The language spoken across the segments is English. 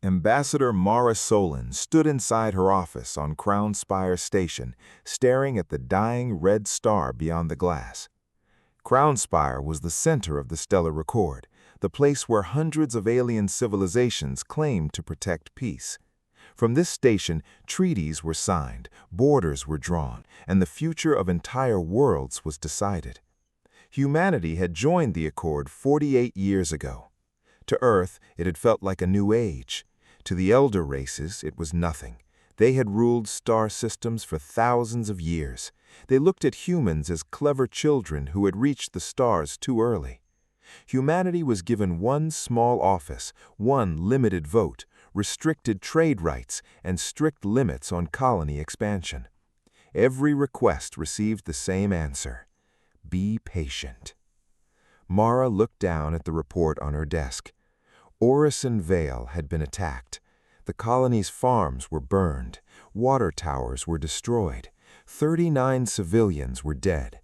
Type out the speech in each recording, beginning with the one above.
Ambassador Mara Solon stood inside her office on Crown Spire Station, staring at the dying red star beyond the glass. Crown Spire was the center of the stellar record, the place where hundreds of alien civilizations claimed to protect peace. From this station, treaties were signed, borders were drawn, and the future of entire worlds was decided. Humanity had joined the Accord 48 years ago. To Earth, it had felt like a new age. To the elder races, it was nothing. They had ruled star systems for thousands of years. They looked at humans as clever children who had reached the stars too early. Humanity was given one small office, one limited vote, restricted trade rights, and strict limits on colony expansion. Every request received the same answer: be patient. Mara looked down at the report on her desk. Orison Vale had been attacked. The colony's farms were burned. Water towers were destroyed. 39 civilians were dead.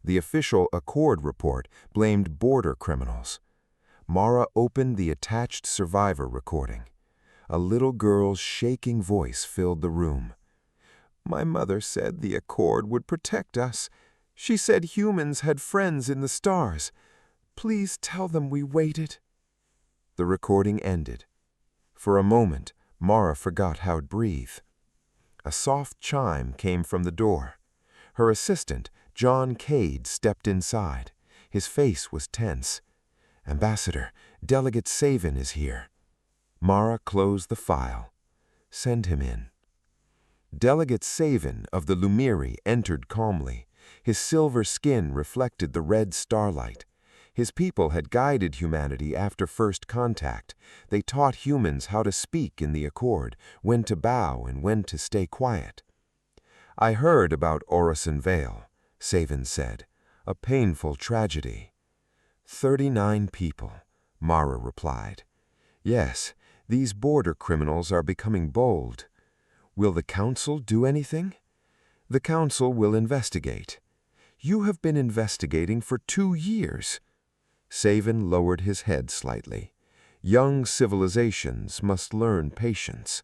The official Accord report blamed border criminals. Mara opened the attached survivor recording. A little girl's shaking voice filled the room. "My mother said the Accord would protect us. She said humans had friends in the stars. Please tell them we waited." The recording ended. For a moment, Mara forgot how to breathe. A soft chime came from the door. Her assistant, John Cade, stepped inside. His face was tense. "Ambassador, Delegate Savin is here." Mara closed the file. "Send him in." Delegate Savin of the Lumiri entered calmly. His silver skin reflected the red starlight. His people had guided humanity after first contact. They taught humans how to speak in the Accord, when to bow and when to stay quiet. "I heard about Orison Vale," Savin said. "A painful tragedy." 39 people, Mara replied. "Yes, these border criminals are becoming bold. Will the Council do anything?" "The Council will investigate." "You have been investigating for 2 years." Savin lowered his head slightly. "Young civilizations must learn patience."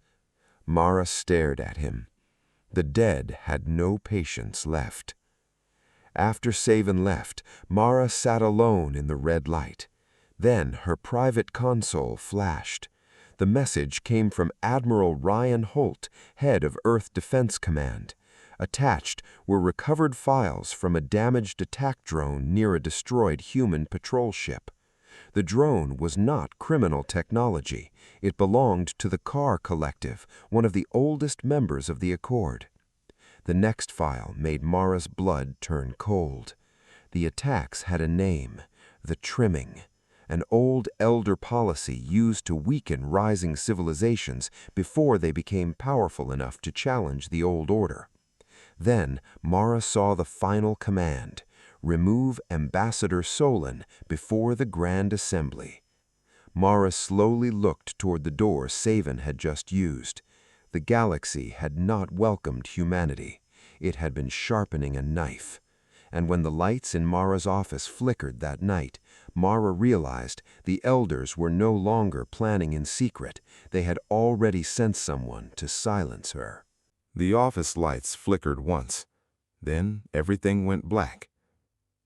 Mara stared at him. The dead had no patience left. After Savin left, Mara sat alone in the red light. Then her private console flashed. The message came from Admiral Ryan Holt, head of Earth Defense Command. Attached were recovered files from a damaged attack drone near a destroyed human patrol ship. The drone was not criminal technology. It belonged to the Carr Collective, one of the oldest members of the Accord. The next file made Mara's blood turn cold. The attacks had a name: the Trimming, an old elder policy used to weaken rising civilizations before they became powerful enough to challenge the old order. Then Mara saw the final command: remove Ambassador Solon before the Grand Assembly. Mara slowly looked toward the door Savin had just used. The galaxy had not welcomed humanity. It had been sharpening a knife. And when the lights in Mara's office flickered that night, Mara realized the elders were no longer planning in secret. They had already sent someone to silence her. The office lights flickered once. Then everything went black.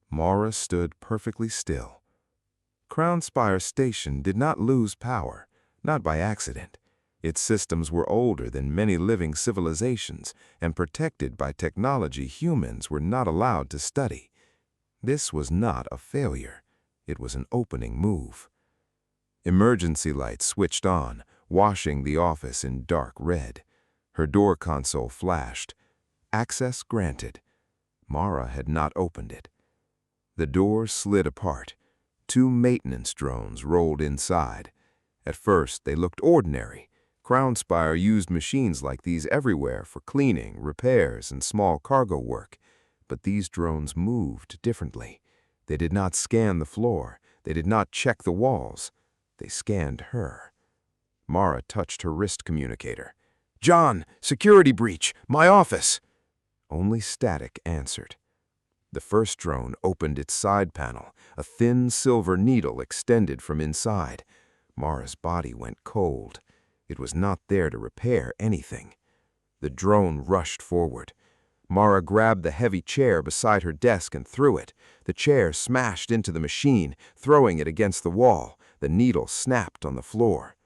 Mara stood perfectly still. Crown Spire Station did not lose power, not by accident. Its systems were older than many living civilizations and protected by technology humans were not allowed to study. This was not a failure. It was an opening move. Emergency lights switched on, washing the office in dark red. Her door console flashed. Access granted. Mara had not opened it. The door slid apart. 2 maintenance drones rolled inside. At first, they looked ordinary. Crown Spire used machines like these everywhere for cleaning, repairs, and small cargo work. But these drones moved differently. They did not scan the floor. They did not check the walls. They scanned her. Mara touched her wrist communicator. "John, security breach, my office." Only static answered. The first drone opened its side panel. A thin silver needle extended from inside. Mara's body went cold. It was not there to repair anything. The drone rushed forward. Mara grabbed the heavy chair beside her desk and threw it. The chair smashed into the machine, throwing it against the wall. The needle snapped on the floor.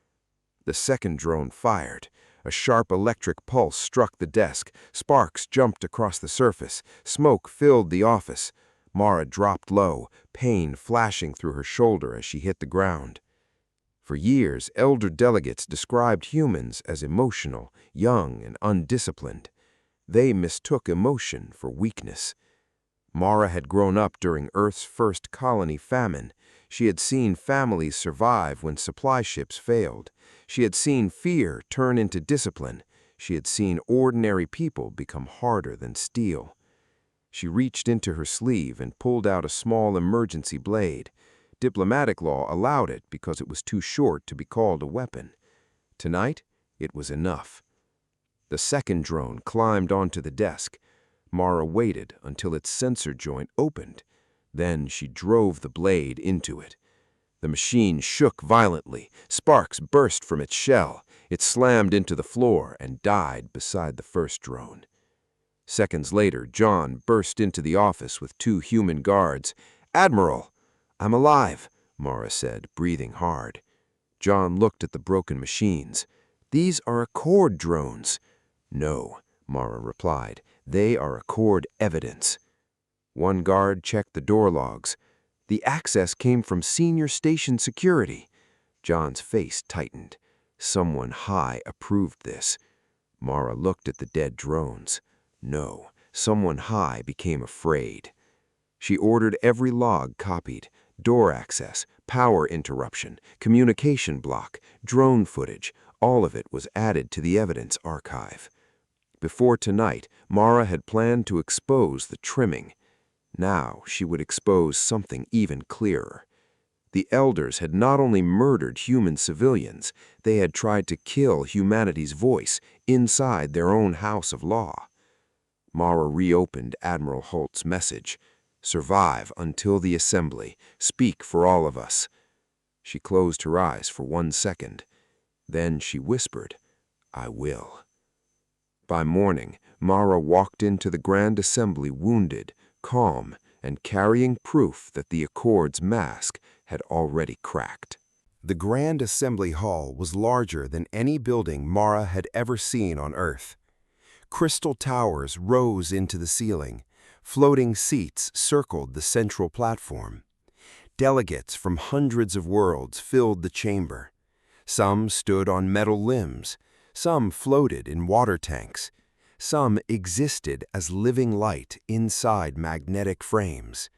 The second drone fired. A sharp electric pulse struck the desk. Sparks jumped across the surface. Smoke filled the office. Mara dropped low, pain flashing through her shoulder as she hit the ground. For years, elder delegates described humans as emotional, young, and undisciplined. They mistook emotion for weakness. Mara had grown up during Earth's first colony famine. She had seen families survive when supply ships failed. She had seen fear turn into discipline. She had seen ordinary people become harder than steel. She reached into her sleeve and pulled out a small emergency blade. Diplomatic law allowed it because it was too short to be called a weapon. Tonight, it was enough. The second drone climbed onto the desk. Mara waited until its sensor joint opened. Then she drove the blade into it. The machine shook violently. Sparks burst from its shell. It slammed into the floor and died beside the first drone. Seconds later, John burst into the office with 2 human guards. "Admiral!" "I'm alive," Mara said, breathing hard. John looked at the broken machines. "These are Accord drones." "No," Mara replied. "They are Accord evidence." One guard checked the door logs. "The access came from senior station security." John's face tightened. Someone high approved this. Mara looked at the dead drones. No, someone high became afraid. She ordered every log copied. Door access, power interruption, communication block, drone footage, all of it was added to the evidence archive. Before tonight, Mara had planned to expose the trimming. Now she would expose something even clearer. The elders had not only murdered human civilians, they had tried to kill humanity's voice inside their own house of law. Mara reopened Admiral Holt's message. "Survive until the assembly. Speak for all of us." She closed her eyes for 1 second. Then she whispered, "I will." By morning, Mara walked into the Grand Assembly wounded, calm, and carrying proof that the Accord's mask had already cracked. The Grand Assembly Hall was larger than any building Mara had ever seen on Earth. Crystal towers rose into the ceiling. Floating seats circled the central platform. Delegates from hundreds of worlds filled the chamber. Some stood on metal limbs. Some floated in water tanks. Some existed as living light inside magnetic frames.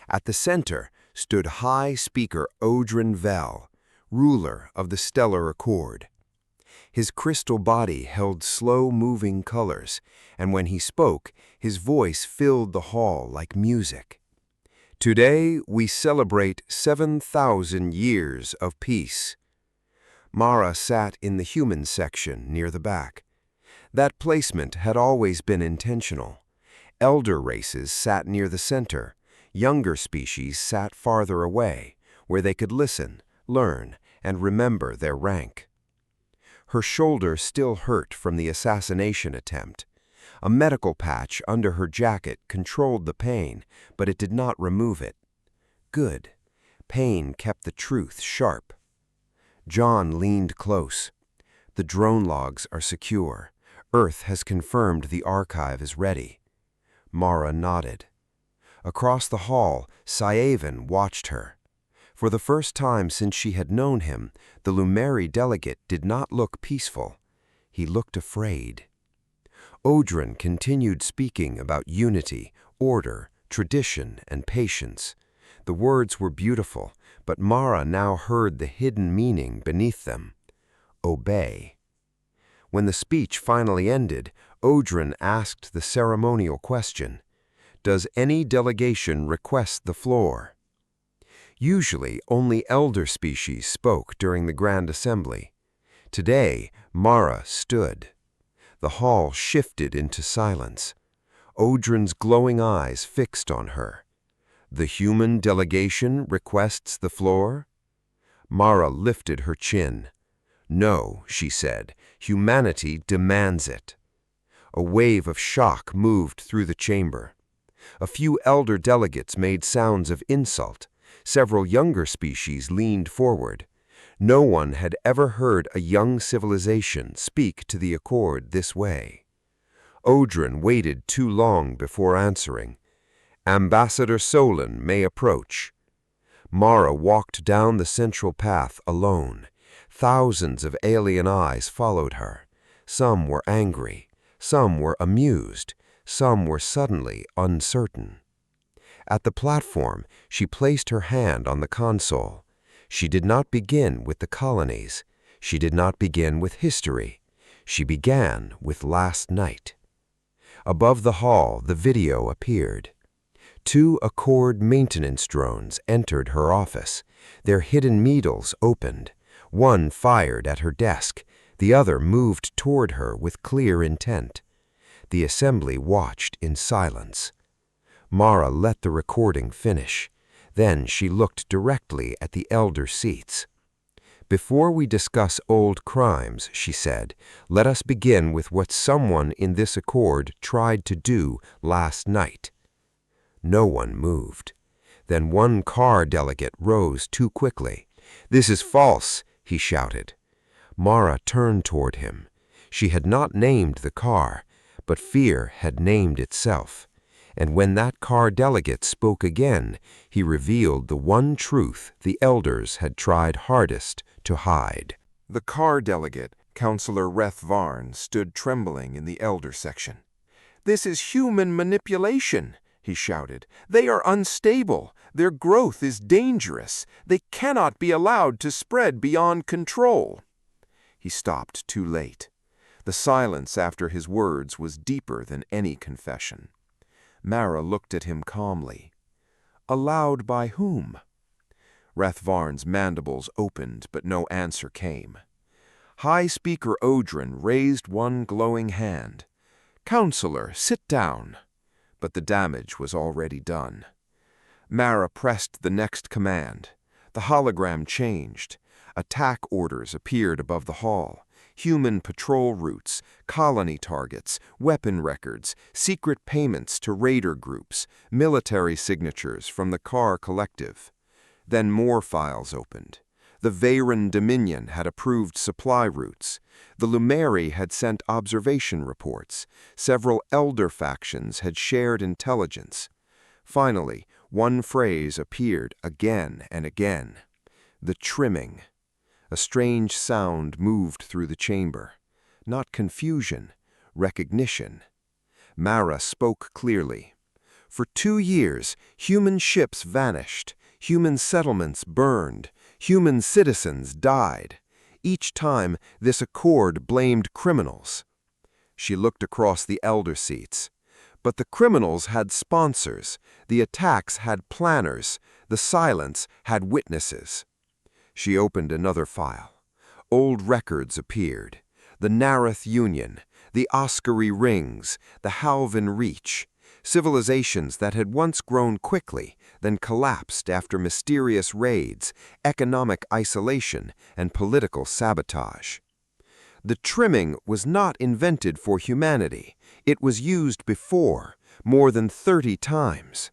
At the center stood High Speaker Odrin Vel, ruler of the Stellar Accord. His crystal body held slow-moving colors, and when he spoke, his voice filled the hall like music. "Today we celebrate 7,000 years of peace." Mara sat in the human section near the back. That placement had always been intentional. Elder races sat near the center. Younger species sat farther away, where they could listen, learn, and remember their rank. Her shoulder still hurt from the assassination attempt. A medical patch under her jacket controlled the pain, but it did not remove it. Good. Pain kept the truth sharp. John leaned close. "The drone logs are secure. Earth has confirmed the archive is ready." Mara nodded. Across the hall, Syavan watched her. For the first time since she had known him, the Lumeri delegate did not look peaceful. He looked afraid. Odrin continued speaking about unity, order, tradition, and patience. The words were beautiful, but Mara now heard the hidden meaning beneath them. Obey. When the speech finally ended, Odrin asked the ceremonial question, "Does any delegation request the floor?" Usually, only elder species spoke during the Grand Assembly. Today, Mara stood. The hall shifted into silence. Odrin's glowing eyes fixed on her. "The human delegation requests the floor?" Mara lifted her chin. "No," she said, "humanity demands it." A wave of shock moved through the chamber. A few elder delegates made sounds of insult. Several younger species leaned forward. No one had ever heard a young civilization speak to the Accord this way. Odrin waited too long before answering. "Ambassador Solon may approach." Mara walked down the central path alone. Thousands of alien eyes followed her. Some were angry, some were amused, some were suddenly uncertain. At the platform, she placed her hand on the console. She did not begin with the colonies. She did not begin with history. She began with last night. Above the hall, the video appeared. 2 Accord maintenance drones entered her office. Their hidden needles opened. One fired at her desk. The other moved toward her with clear intent. The assembly watched in silence. Mara let the recording finish. Then she looked directly at the elder seats. "Before we discuss old crimes," she said, "let us begin with what someone in this Accord tried to do last night." No one moved. Then one car delegate rose too quickly. "This is false," he shouted. Mara turned toward him. She had not named the car, but fear had named itself. And when that car delegate spoke again, he revealed the one truth the elders had tried hardest to hide. The car delegate, Councillor Reth Varn, stood trembling in the elder section. "This is human manipulation," he shouted. "They are unstable. Their growth is dangerous. They cannot be allowed to spread beyond control." He stopped too late. The silence after his words was deeper than any confession. Mara looked at him calmly. "Allowed by whom?" Rathvarn's mandibles opened, but no answer came. High Speaker Odrin raised one glowing hand. "Counselor, sit down." But the damage was already done. Mara pressed the next command. The hologram changed. Attack orders appeared above the hall. Human patrol routes, colony targets, weapon records, secret payments to raider groups, military signatures from the Car Collective. Then more files opened. The Veyron Dominion had approved supply routes. The Lumeri had sent observation reports. Several elder factions had shared intelligence. Finally, one phrase appeared again and again. "The trimming." A strange sound moved through the chamber. Not confusion, recognition. Mara spoke clearly. "For 2 years, human ships vanished, human settlements burned, human citizens died. Each time, this Accord blamed criminals." She looked across the elder seats. "But the criminals had sponsors, the attacks had planners, the silence had witnesses." She opened another file. Old records appeared. The Nareth Union, the Oscary Rings, the Halvin Reach. Civilizations that had once grown quickly, then collapsed after mysterious raids, economic isolation, and political sabotage. The trimming was not invented for humanity. It was used before, more than 30 times.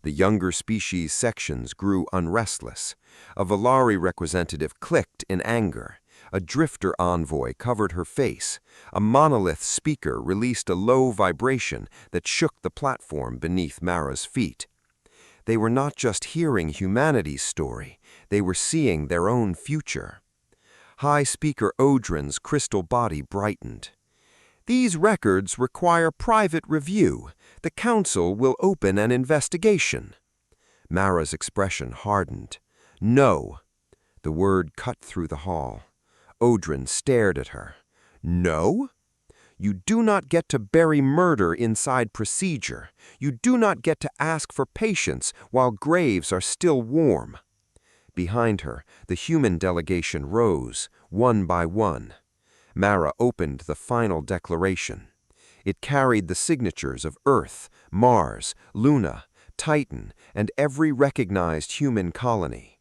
The younger species sections grew unrestless. A Valari representative clicked in anger. A drifter envoy covered her face. A monolith speaker released a low vibration that shook the platform beneath Mara's feet. They were not just hearing humanity's story, they were seeing their own future. High Speaker Odrin's crystal body brightened. "These records require private review. The Council will open an investigation." Mara's expression hardened. "No." The word cut through the hall. Odrin stared at her. "No? You do not get to bury murder inside procedure. You do not get to ask for patience while graves are still warm." Behind her, the human delegation rose, one by one. Mara opened the final declaration. It carried the signatures of Earth, Mars, Luna, Titan, and every recognized human colony.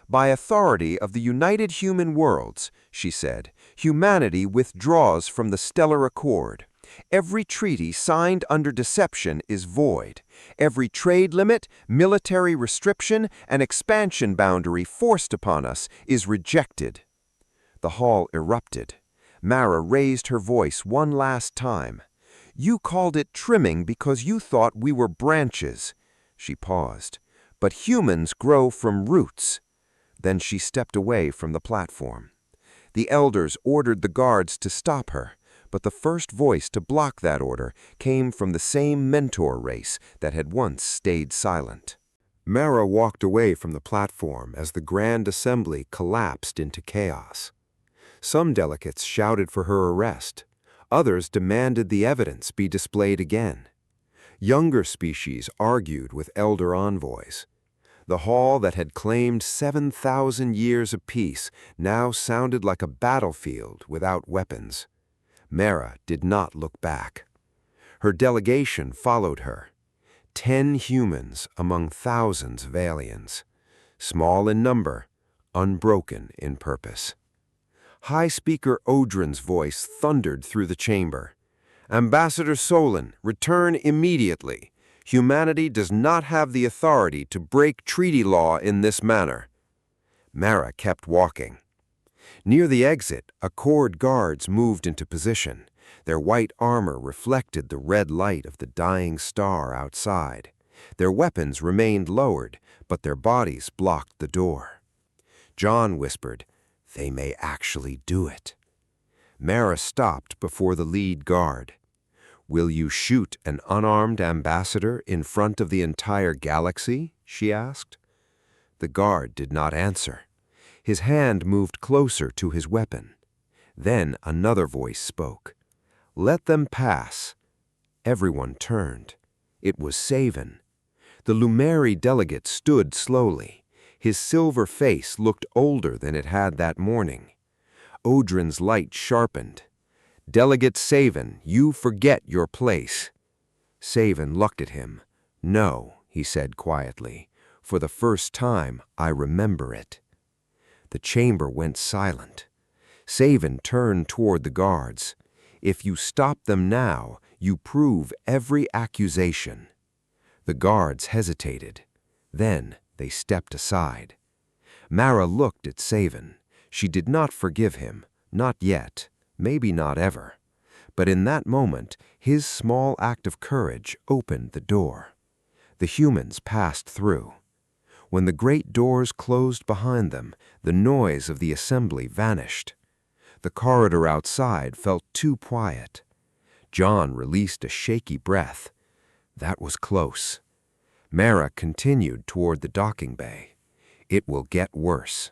"By authority of the United Human Worlds," she said, "humanity withdraws from the Stellar Accord. Every treaty signed under deception is void. Every trade limit, military restriction, and expansion boundary forced upon us is rejected." The hall erupted. Mara raised her voice one last time. "You called it trimming because you thought we were branches." She paused. "But humans grow from roots." Then she stepped away from the platform. The elders ordered the guards to stop her, but the first voice to block that order came from the same mentor race that had once stayed silent. Mara walked away from the platform as the Grand Assembly collapsed into chaos. Some delegates shouted for her arrest. Others demanded the evidence be displayed again. Younger species argued with elder envoys. The hall that had claimed 7,000 years of peace now sounded like a battlefield without weapons. Mara did not look back. Her delegation followed her. 10 humans among thousands of aliens. Small in number, unbroken in purpose. High Speaker Odrin's voice thundered through the chamber. "Ambassador Solon, return immediately. Humanity does not have the authority to break treaty law in this manner." Mara kept walking. Near the exit, Accord guards moved into position. Their white armor reflected the red light of the dying star outside. Their weapons remained lowered, but their bodies blocked the door. John whispered, "They may actually do it." Mara stopped before the lead guard. "Will you shoot an unarmed ambassador in front of the entire galaxy?" she asked. The guard did not answer. His hand moved closer to his weapon. Then another voice spoke. "Let them pass." Everyone turned. It was Saven. The Lumeri delegate stood slowly. His silver face looked older than it had that morning. Odrin's light sharpened. "Delegate Saven, you forget your place." Saven looked at him. "No," he said quietly. "For the first time, I remember it." The chamber went silent. Saven turned toward the guards. "If you stop them now, you prove every accusation." The guards hesitated. Then they stepped aside. Mara looked at Saven. She did not forgive him, not yet, maybe not ever. But in that moment, his small act of courage opened the door. The humans passed through. When the great doors closed behind them, the noise of the assembly vanished. The corridor outside felt too quiet. John released a shaky breath. That was close. Mara continued toward the docking bay. It will get worse.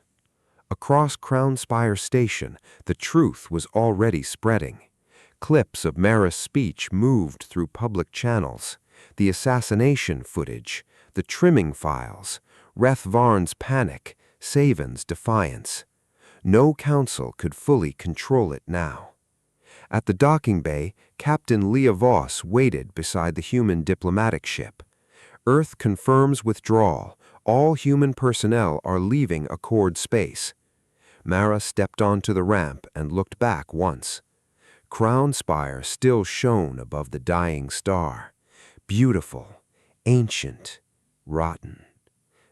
Across Crown Spire Station, the truth was already spreading. Clips of Mara's speech moved through public channels. The assassination footage, the trimming files, Reth Varn's panic, Saven's defiance. No council could fully control it now. At the docking bay, Captain Leah Voss waited beside the human diplomatic ship. "Earth confirms withdrawal. All human personnel are leaving Accord space." Mara stepped onto the ramp and looked back once. Crown Spire still shone above the dying star. Beautiful, ancient, rotten.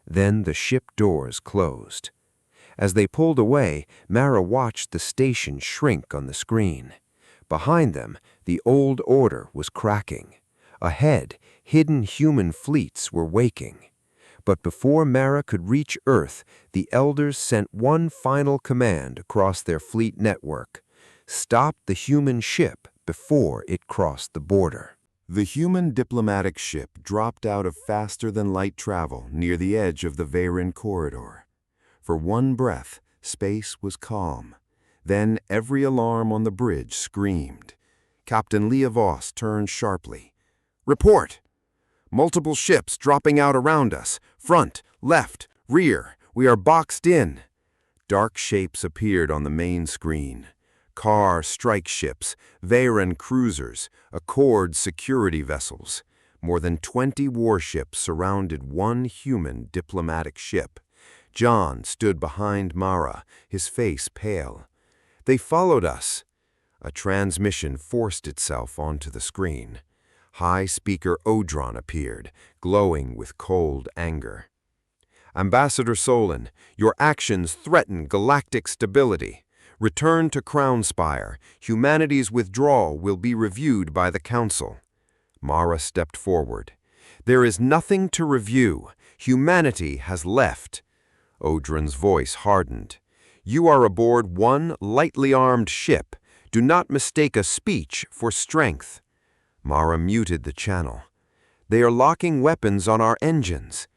Then the ship doors closed. As they pulled away, Mara watched the station shrink on the screen. Behind them, the old order was cracking. Ahead, hidden human fleets were waking. But before Mara could reach Earth, the elders sent one final command across their fleet network. Stop the human ship before it crossed the border. The human diplomatic ship dropped out of faster-than-light travel near the edge of the Veyron corridor. For one breath, space was calm. Then every alarm on the bridge screamed. Captain Leah Voss turned sharply. "Report! Multiple ships dropping out around us. Front, left, rear. We are boxed in." Dark shapes appeared on the main screen. Car strike ships, Veyron cruisers, Accord security vessels. More than 20 warships surrounded one human diplomatic ship. John stood behind Mara, his face pale. "They followed us." A transmission forced itself onto the screen. High Speaker Odron appeared, glowing with cold anger. "Ambassador Solon, your actions threaten galactic stability. Return to Crownspire. Humanity's withdrawal will be reviewed by the Council." Mara stepped forward. "There is nothing to review. Humanity has left." Odron's voice hardened. "You are aboard one lightly armed ship. Do not mistake a speech for strength." Mara muted the channel. "They are locking weapons on our engines."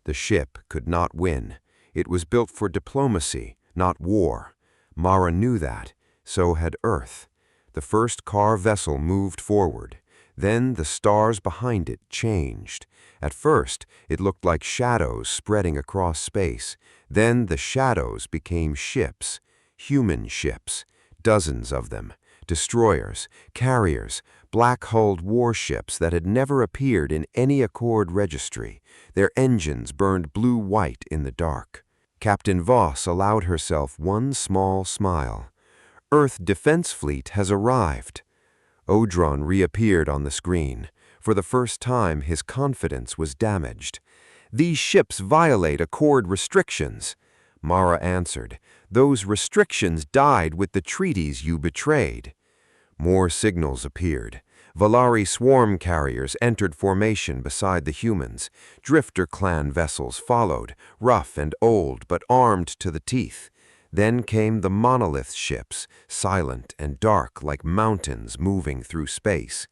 The ship could not win. It was built for diplomacy, not war. Mara knew that. So had Earth. The first car vessel moved forward. Then the stars behind it changed. At first, it looked like shadows spreading across space. Then the shadows became ships, human ships, dozens of them, destroyers, carriers, black-hulled warships that had never appeared in any Accord registry. Their engines burned blue-white in the dark. Captain Voss allowed herself one small smile. "Earth Defense Fleet has arrived." Odron reappeared on the screen. For the first time, his confidence was damaged. "These ships violate Accord restrictions." Mara answered, "Those restrictions died with the treaties you betrayed." More signals appeared. Valari swarm carriers entered formation beside the humans. Drifter clan vessels followed, rough and old but armed to the teeth. Then came the monolith ships, silent and dark like mountains moving through space.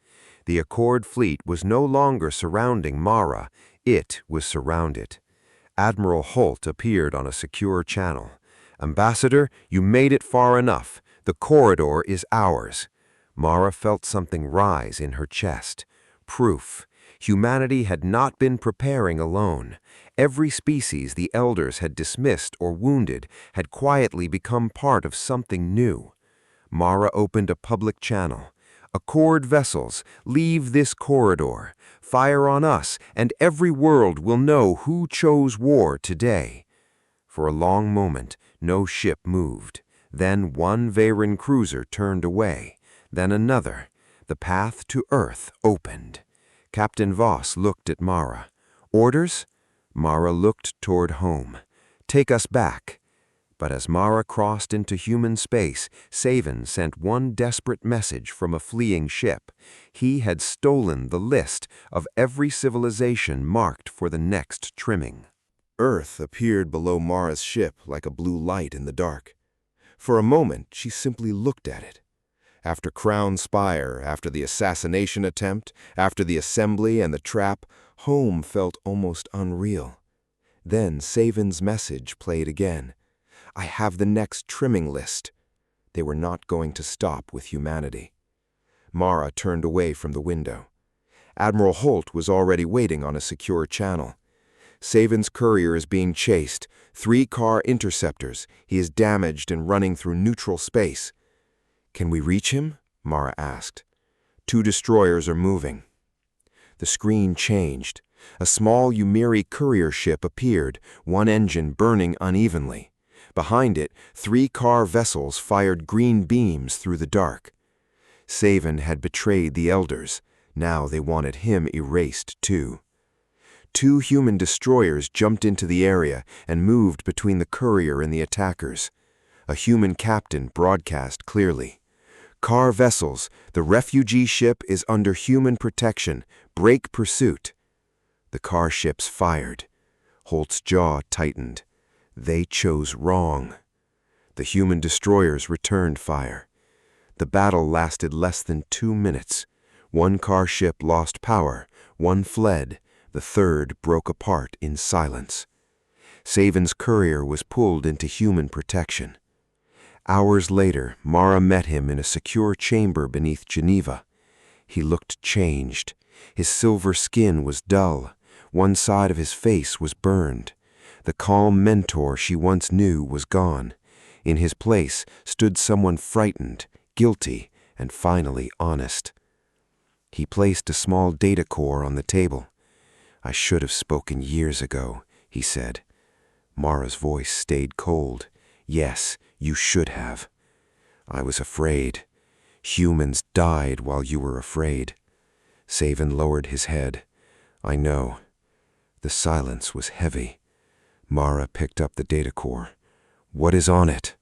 The Accord fleet was no longer surrounding Mara. It was surrounded. Admiral Holt appeared on a secure channel. "Ambassador, you made it far enough. The corridor is ours." Mara felt something rise in her chest. Proof. Humanity had not been preparing alone. Every species the Elders had dismissed or wounded had quietly become part of something new. Mara opened a public channel. "Accord vessels, leave this corridor. Fire on us, and every world will know who chose war today." For a long moment, no ship moved. Then one Veyron cruiser turned away. Then another. The path to Earth opened. Captain Voss looked at Mara. "Orders?" Mara looked toward home. "Take us back." But as Mara crossed into human space, Saven sent one desperate message from a fleeing ship. He had stolen the list of every civilization marked for the next trimming. Earth appeared below Mara's ship like a blue light in the dark. For a moment, she simply looked at it. After Crownspire, after the assassination attempt, after the assembly and the trap, home felt almost unreal. Then Saven's message played again. "I have the next trimming list." They were not going to stop with humanity. Mara turned away from the window. Admiral Holt was already waiting on a secure channel. "Saven's courier is being chased. 3 car interceptors. He is damaged and running through neutral space." "Can we reach him?" Mara asked. 2 destroyers are moving." The screen changed. A small Umiri courier ship appeared, one engine burning unevenly. Behind it, 3 car vessels fired green beams through the dark. Saven had betrayed the Elders. Now they wanted him erased too. 2 human destroyers jumped into the area and moved between the courier and the attackers. A human captain broadcast clearly. "Car vessels, the refugee ship is under human protection. Break pursuit." The car ships fired. Holt's jaw tightened. They chose wrong. The human destroyers returned fire. The battle lasted less than 2 minutes. 1 car ship lost power, 1 fled, the 3rd broke apart in silence. Saven's courier was pulled into human protection. Hours later, Mara met him in a secure chamber beneath Geneva. He looked changed. His silver skin was dull. One side of his face was burned. The calm mentor she once knew was gone. In his place stood someone frightened, guilty, and finally honest. He placed a small data core on the table. "I should have spoken years ago," he said. Mara's voice stayed cold. Yes, you should have. I was afraid. Humans died while you were afraid. Savan lowered his head. I know. The silence was heavy. Mara picked up the data core. What is on it?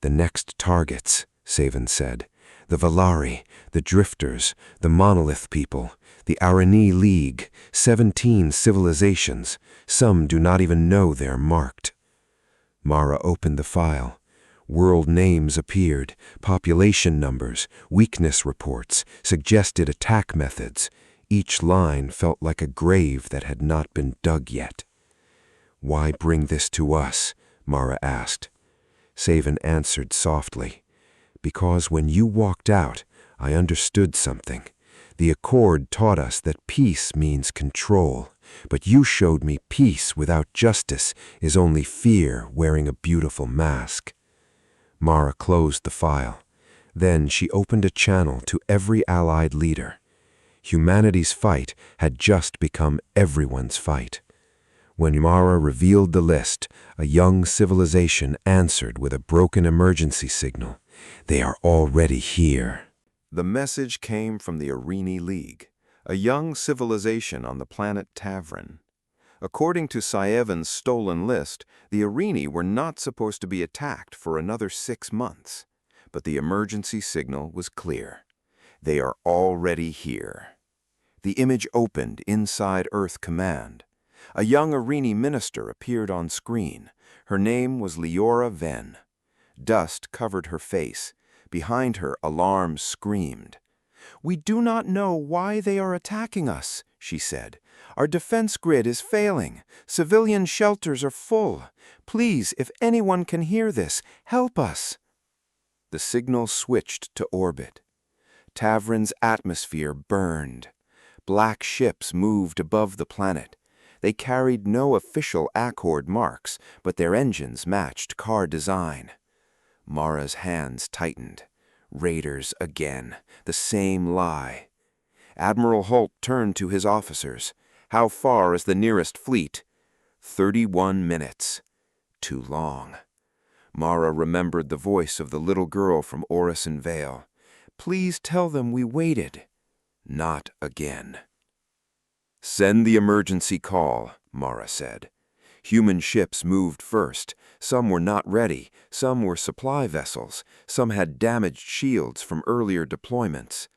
The next targets, Savan said. The Valari, the Drifters, the Monolith people, the Arani League, 17 civilizations. Some do not even know they're marked. Mara opened the file. World names appeared, population numbers, weakness reports, suggested attack methods. Each line felt like a grave that had not been dug yet. Why bring this to us? Mara asked. Savan answered softly. Because when you walked out, I understood something. The Accord taught us that peace means control, but you showed me peace without justice is only fear wearing a beautiful mask. Mara closed the file. Then she opened a channel to every allied leader. Humanity's fight had just become everyone's fight. When Mara revealed the list, a young civilization answered with a broken emergency signal. They are already here. The message came from the Arani League, a young civilization on the planet Tavrin. According to Sieven's stolen list, the Arani were not supposed to be attacked for another 6 months. But the emergency signal was clear. They are already here. The image opened inside Earth Command. A young Arani minister appeared on screen. Her name was Leora Ven. Dust covered her face. Behind her, alarm screamed. "We do not know why they are attacking us," she said. "Our defense grid is failing. Civilian shelters are full. Please, if anyone can hear this, help us." The signal switched to orbit. Tavrin's atmosphere burned. Black ships moved above the planet. They carried no official Accord marks, but their engines matched car design. Mara's hands tightened. Raiders again. The same lie. Admiral Holt turned to his officers. "How far is the nearest fleet?" 31 minutes. Too long. Mara remembered the voice of the little girl from Orison Vale. "Please tell them we waited." Not again. "Send the emergency call," Mara said. Human ships moved first. Some were not ready. Some were supply vessels. Some had damaged shields from earlier deployments.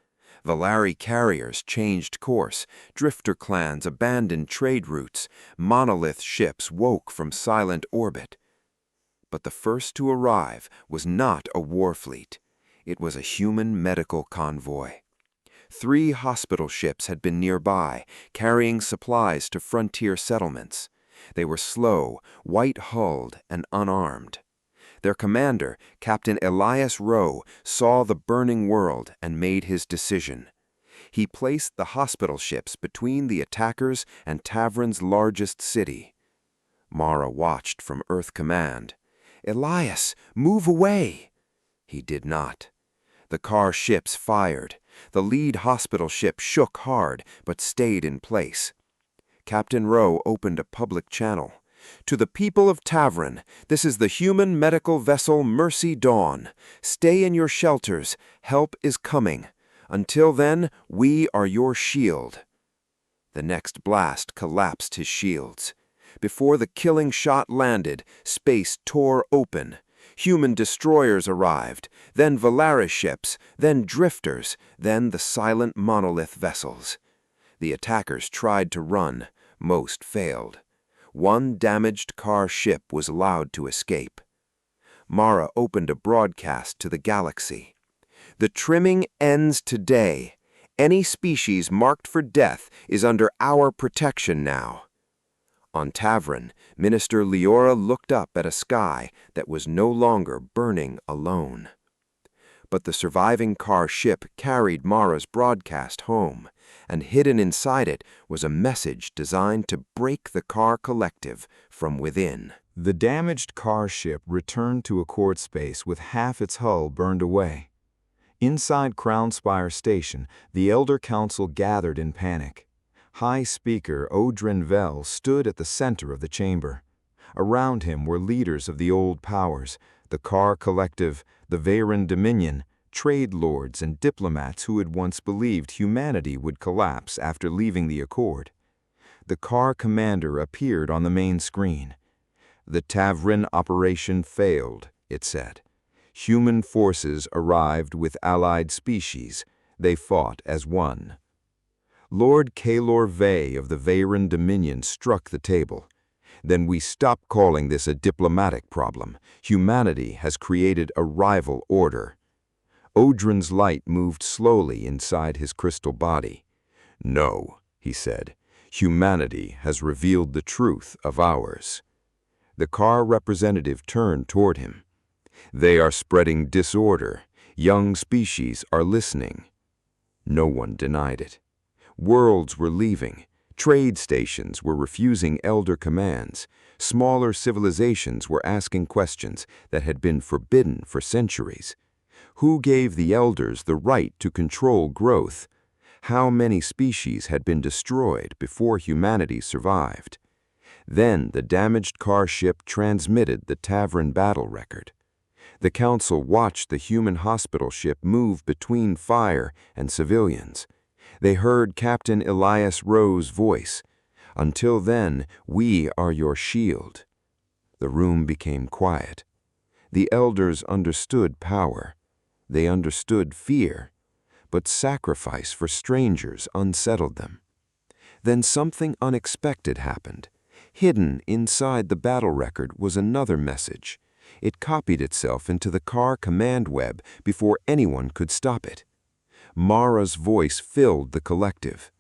Valari carriers changed course. Drifter clans abandoned trade routes. Monolith ships woke from silent orbit. But the first to arrive was not a war fleet. It was a human medical convoy. 3 hospital ships had been nearby, carrying supplies to frontier settlements. They were slow, white-hulled, and unarmed. Their commander, Captain Elias Rowe, saw the burning world and made his decision. He placed the hospital ships between the attackers and Tavrin's largest city. Mara watched from Earth Command. "Elias, move away!" He did not. The car ships fired. The lead hospital ship shook hard, but stayed in place. Captain Rowe opened a public channel. "To the people of Tavrin, this is the human medical vessel Mercy Dawn. Stay in your shelters. Help is coming. Until then, we are your shield." The next blast collapsed his shields. Before the killing shot landed, space tore open. Human destroyers arrived, then Valaris ships, then drifters, then the silent monolith vessels. The attackers tried to run. Most failed. One damaged car ship was allowed to escape. Mara opened a broadcast to the galaxy. "The trimming ends today. Any species marked for death is under our protection now." On Tavrin, Minister Leora looked up at a sky that was no longer burning alone. But the surviving car ship carried Mara's broadcast home, and hidden inside it was a message designed to break the car collective from within. The damaged car ship returned to Accord space with half its hull burned away. Inside Crown Spire Station, the Elder Council gathered in panic. High Speaker Odrin Vell stood at the center of the chamber. Around him were leaders of the old powers, the Car Collective, the Veyran Dominion, trade lords and diplomats who had once believed humanity would collapse after leaving the Accord. The Car commander appeared on the main screen. "The Tavrin operation failed," it said. "Human forces arrived with allied species. They fought as one." Lord Kaelor Vey of the Veyran Dominion struck the table. "Then we stop calling this a diplomatic problem. Humanity has created a rival order." Odrin's light moved slowly inside his crystal body. "No," he said. "Humanity has revealed the truth of ours." The Car representative turned toward him. "They are spreading disorder. Young species are listening." No one denied it. Worlds were leaving. Trade stations were refusing elder commands. Smaller civilizations were asking questions that had been forbidden for centuries. Who gave the elders the right to control growth? How many species had been destroyed before humanity survived? Then the damaged Car ship transmitted the Tavrin battle record. The Council watched the human hospital ship move between fire and civilians. They heard Captain Elias Rowe's voice. "Until then, we are your shield." The room became quiet. The elders understood power. They understood fear. But sacrifice for strangers unsettled them. Then something unexpected happened. Hidden inside the battle record was another message. It copied itself into the Car command web before anyone could stop it. Mara's voice filled the collective.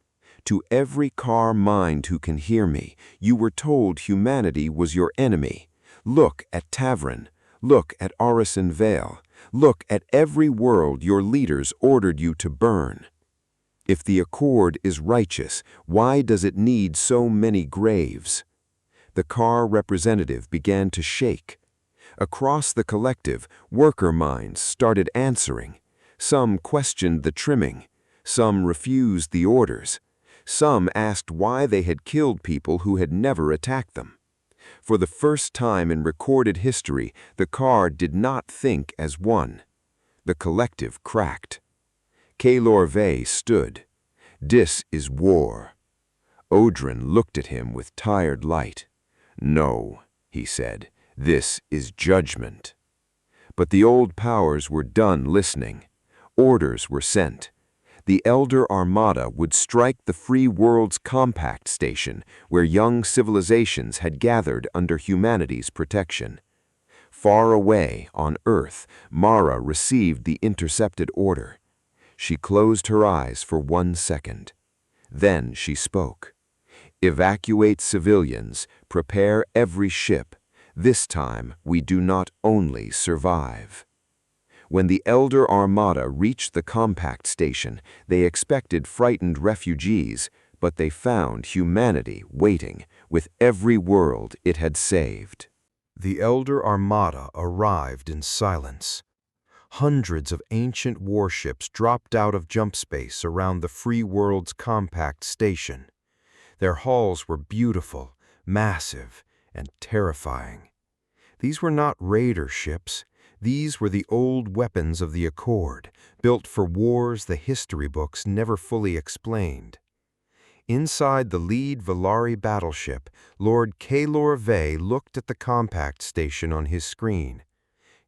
"To every Car mind who can hear me, you were told humanity was your enemy. Look at Tavrin. Look at Orison Vale. Look at every world your leaders ordered you to burn. If the Accord is righteous, why does it need so many graves?" The Car representative began to shake. Across the collective, worker minds started answering. Some questioned the trimming. Some refused the orders. Some asked why they had killed people who had never attacked them. For the first time in recorded history, the Car did not think as one. The collective cracked. Kaelor Vey stood. "This is war." Odrin looked at him with tired light. "No," he said, "this is judgment." But the old powers were done listening. Orders were sent. The Elder Armada would strike the free world's compact station where young civilizations had gathered under humanity's protection. Far away on Earth, Mara received the intercepted order. She closed her eyes for 1 second. Then she spoke. "Evacuate civilians, prepare every ship. This time we do not only survive." When the Elder Armada reached the compact station, they expected frightened refugees, but they found humanity waiting with every world it had saved. The Elder Armada arrived in silence. Hundreds of ancient warships dropped out of jump space around the free world's compact station. Their hulls were beautiful, massive, and terrifying. These were not raider ships. These were the old weapons of the Accord, built for wars the history books never fully explained. Inside the lead Valari battleship, Lord Kaelor Vey looked at the compact station on his screen.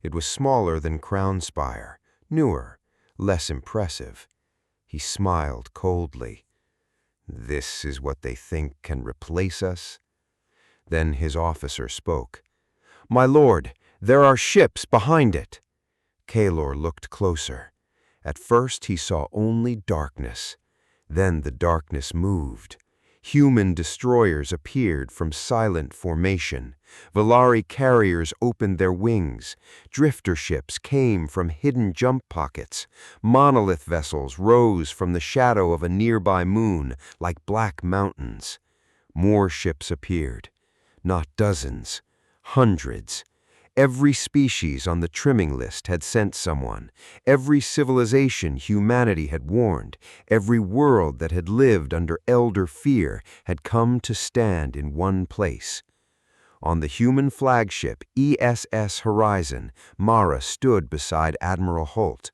It was smaller than Crown Spire, newer, less impressive. He smiled coldly. "This is what they think can replace us?" Then his officer spoke. "My lord, there are ships behind it." Kaelor looked closer. At first he saw only darkness. Then the darkness moved. Human destroyers appeared from silent formation. Valari carriers opened their wings. Drifter ships came from hidden jump pockets. Monolith vessels rose from the shadow of a nearby moon like black mountains. More ships appeared. Not dozens, hundreds. Every species on the trimming list had sent someone. Every civilization humanity had warned. Every world that had lived under elder fear had come to stand in one place. On the human flagship ESS Horizon, Mara stood beside Admiral Holt.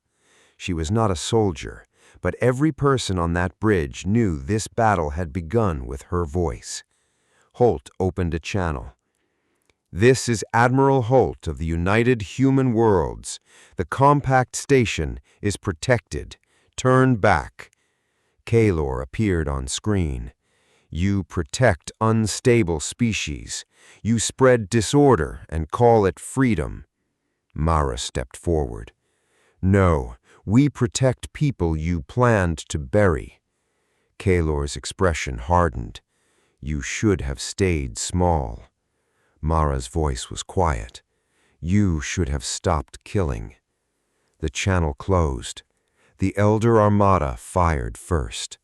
She was not a soldier, but every person on that bridge knew this battle had begun with her voice. Holt opened a channel. "This is Admiral Holt of the United Human Worlds. The compact station is protected. Turn back." Kaylor appeared on screen. "You protect unstable species. You spread disorder and call it freedom." Mara stepped forward. "No, we protect people you planned to bury." Kaylor's expression hardened. "You should have stayed small." Mara's voice was quiet. "You should have stopped killing." The channel closed. The Elder Armada fired first.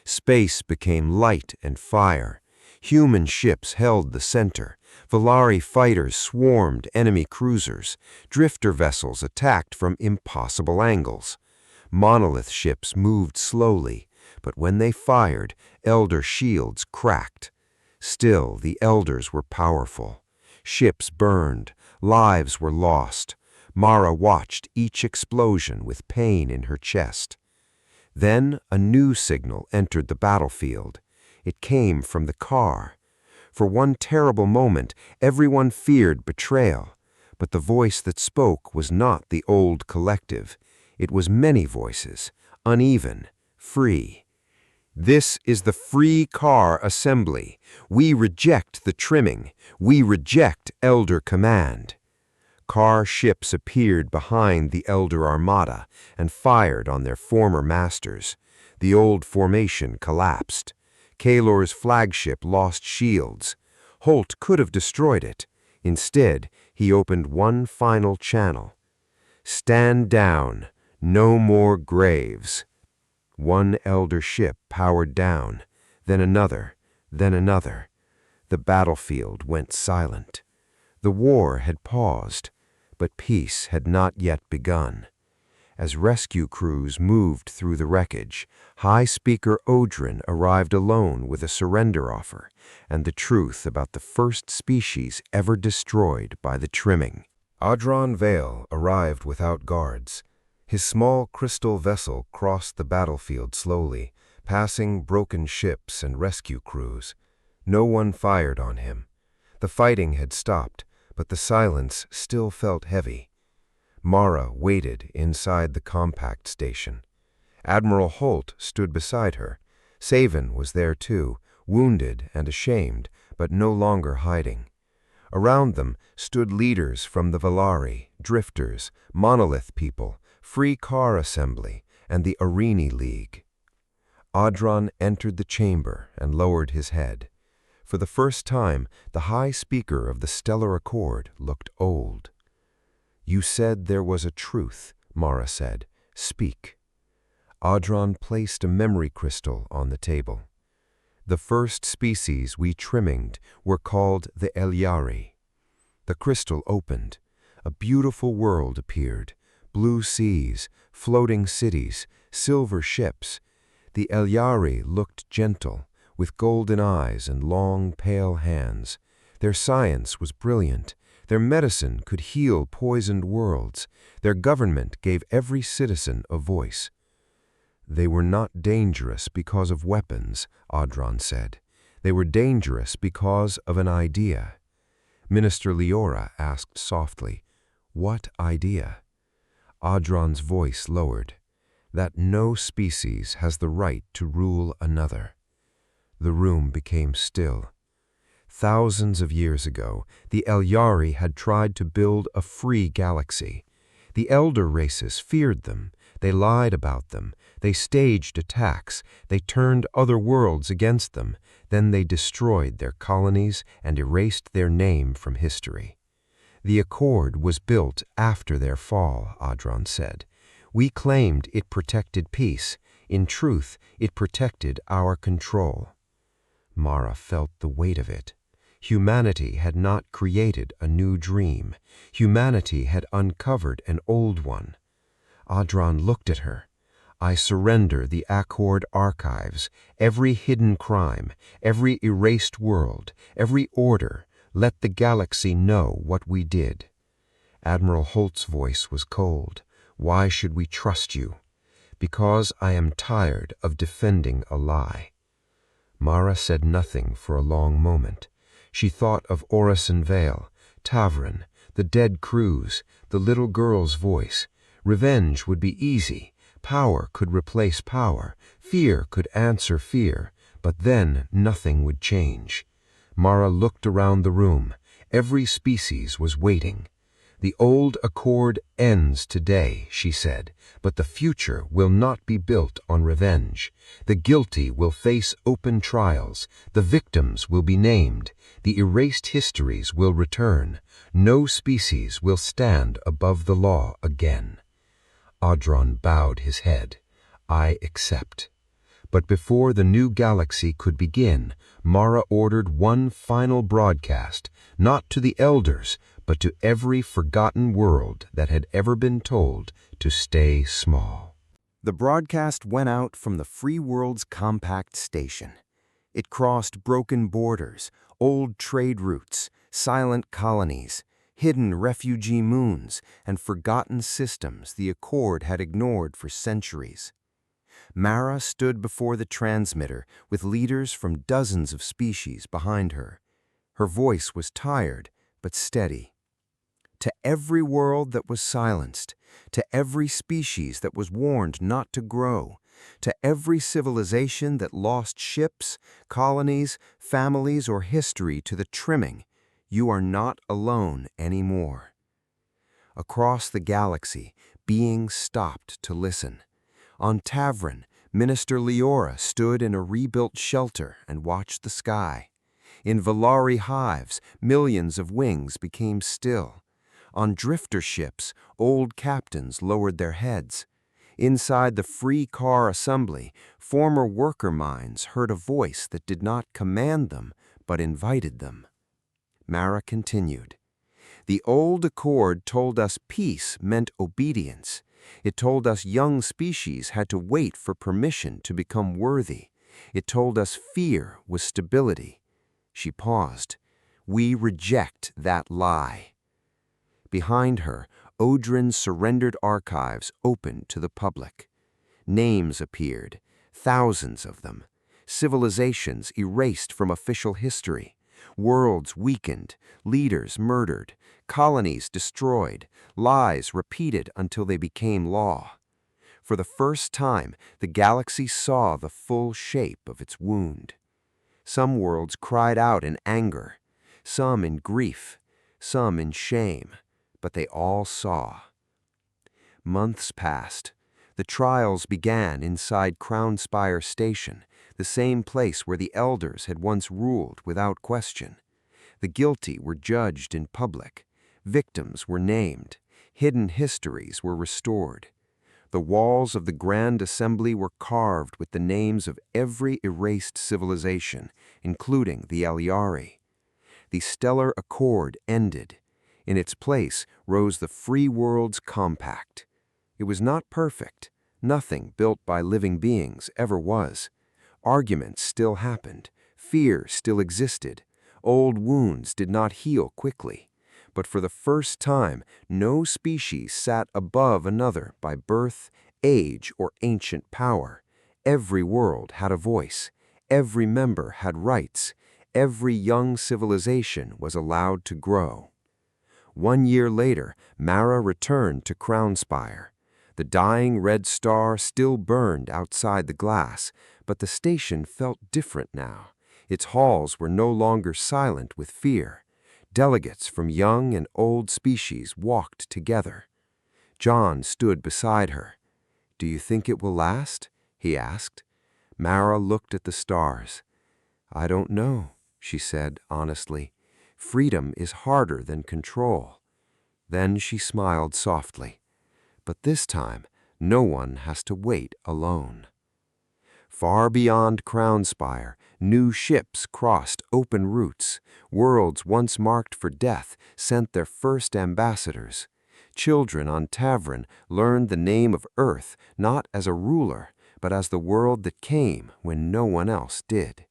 Space became light and fire. Human ships held the center. Valari fighters swarmed enemy cruisers. Drifter vessels attacked from impossible angles. Monolith ships moved slowly, but when they fired, Elder shields cracked. Still, the Elders were powerful. Ships burned. Lives were lost. Mara watched each explosion with pain in her chest. Then a new signal entered the battlefield. It came from the car. For one terrible moment, everyone feared betrayal. But the voice that spoke was not the old collective. It was many voices, uneven, free. "This is the Free Car Assembly. We reject the trimming. We reject Elder command." Car ships appeared behind the Elder Armada and fired on their former masters. The old formation collapsed. Kaylor's flagship lost shields. Holt could have destroyed it. Instead, he opened one final channel. "Stand down. No more graves." One Elder ship powered down, then another, then another. The battlefield went silent. The war had paused, but peace had not yet begun. As rescue crews moved through the wreckage, High Speaker Odrin arrived alone with a surrender offer and the truth about the first species ever destroyed by the trimming. Adron Vale arrived without guards. His small crystal vessel crossed the battlefield slowly, passing broken ships and rescue crews. No one fired on him. The fighting had stopped, but the silence still felt heavy. Mara waited inside the compact station. Admiral Holt stood beside her. Saven was there too, wounded and ashamed, but no longer hiding. Around them stood leaders from the Valari, Drifters, Monolith people, Free Car Assembly, and the Arini League. Adron entered the chamber and lowered his head. For the first time, the High Speaker of the Stellar Accord looked old. "You said there was a truth," Mara said. "Speak." Adron placed a memory crystal on the table. "The first species we trimminged were called the Elyari." The crystal opened. A beautiful world appeared. Blue seas, floating cities, silver ships. The Elyari looked gentle, with golden eyes and long, pale hands. Their science was brilliant. Their medicine could heal poisoned worlds. Their government gave every citizen a voice. "They were not dangerous because of weapons," Adron said. "They were dangerous because of an idea." Minister Leora asked softly, "What idea?" Adron's voice lowered. "That no species has the right to rule another." The room became still. Thousands of years ago, the Elyari had tried to build a free galaxy. The elder races feared them. They lied about them. They staged attacks. They turned other worlds against them. Then they destroyed their colonies and erased their name from history. "The Accord was built after their fall," Adron said. "We claimed it protected peace. In truth, it protected our control." Mara felt the weight of it. Humanity had not created a new dream. Humanity had uncovered an old one. Adron looked at her. "I surrender the Accord archives, every hidden crime, every erased world, every order, Let the galaxy know what we did." Admiral Holt's voice was cold. "Why should we trust you?" "Because I am tired of defending a lie." Mara said nothing for a long moment. She thought of Orison Vale, Tavern, the dead crews, the little girl's voice. Revenge would be easy. Power could replace power. Fear could answer fear. But then nothing would change. Mara looked around the room. Every species was waiting. "The old accord ends today," she said, "but the future will not be built on revenge. The guilty will face open trials. The victims will be named. The erased histories will return. No species will stand above the law again." Audron bowed his head. "I accept." But before the new galaxy could begin, Mara ordered one final broadcast, not to the elders, but to every forgotten world that had ever been told to stay small. The broadcast went out from the Free World's compact station. It crossed broken borders, old trade routes, silent colonies, hidden refugee moons, and forgotten systems the Accord had ignored for centuries. Mara stood before the transmitter with leaders from dozens of species behind her. Her voice was tired but steady. To every world that was silenced, to every species that was warned not to grow, to every civilization that lost ships, colonies, families, or history to the trimming, you are not alone anymore. Across the galaxy, beings stopped to listen. On Tavern, Minister Leora stood in a rebuilt shelter and watched the sky. In Valari hives, millions of wings became still. On drifter ships, old captains lowered their heads. Inside the free car assembly, former worker minds heard a voice that did not command them, but invited them. Mara continued. "The old accord told us peace meant obedience. It told us young species had to wait for permission to become worthy. It told us fear was stability." She paused. "We reject that lie." Behind her, Odrin's surrendered archives opened to the public. Names appeared, thousands of them. Civilizations erased from official history. Worlds weakened, leaders murdered, colonies destroyed, lies repeated until they became law. For the first time, the galaxy saw the full shape of its wound. Some worlds cried out in anger, some in grief, some in shame, but they all saw. Months passed. The trials began inside Crownspire Station, the same place where the elders had once ruled without question. The guilty were judged in public. Victims were named. Hidden histories were restored. The walls of the Grand Assembly were carved with the names of every erased civilization, including the Eliari. The Stellar Accord ended. In its place rose the Free World's Compact. It was not perfect. Nothing built by living beings ever was. Arguments still happened. Fear still existed. Old wounds did not heal quickly. But for the first time, no species sat above another by birth, age, or ancient power. Every world had a voice. Every member had rights. Every young civilization was allowed to grow. 1 year later, Mara returned to Crownspire. The dying red star still burned outside the glass, but the station felt different now. Its halls were no longer silent with fear. Delegates from young and old species walked together. John stood beside her. "Do you think it will last?" he asked. Mara looked at the stars. "I don't know," she said honestly. "Freedom is harder than control." Then she smiled softly. "But this time, no one has to wait alone." Far beyond Crownspire, new ships crossed open routes. Worlds once marked for death sent their first ambassadors. Children on Tavern learned the name of Earth not as a ruler, but as the world that came when no one else did.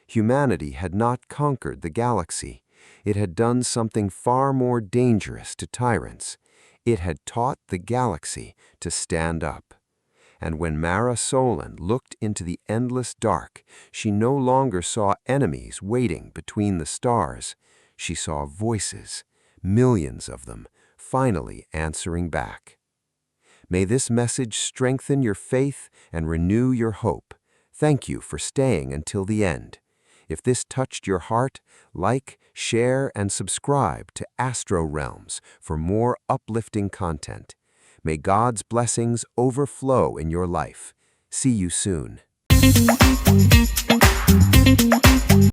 Humanity had not conquered the galaxy. It had done something far more dangerous to tyrants. It had taught the galaxy to stand up. And when Mara Solon looked into the endless dark, she no longer saw enemies waiting between the stars. She saw voices, millions of them, finally answering back. May this message strengthen your faith and renew your hope. Thank you for staying until the end. If this touched your heart, like, share, and subscribe to Astro Realms for more uplifting content. May God's blessings overflow in your life. See you soon.